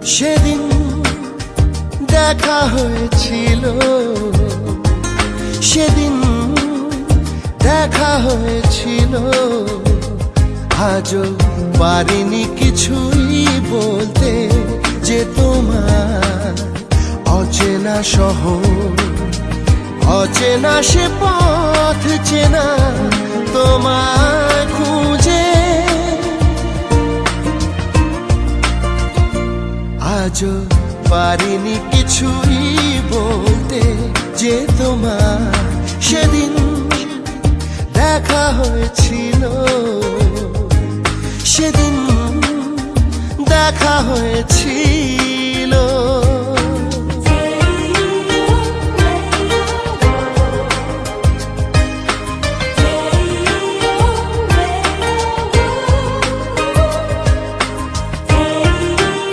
সেদিন দেখা হয়েছিল, সেদিন দেখা হয়েছিল। আজও পারিনি কিছুই বলতে, যে তোমার অচেনা শহর, অচেনা সে পথ চেনা তোমায় খুঁজে। আজও পারিনি কিছুই বলতে, যে তোমার সেদিন দেখা হয়েছিল, সেদিন দেখা হয়েছিল।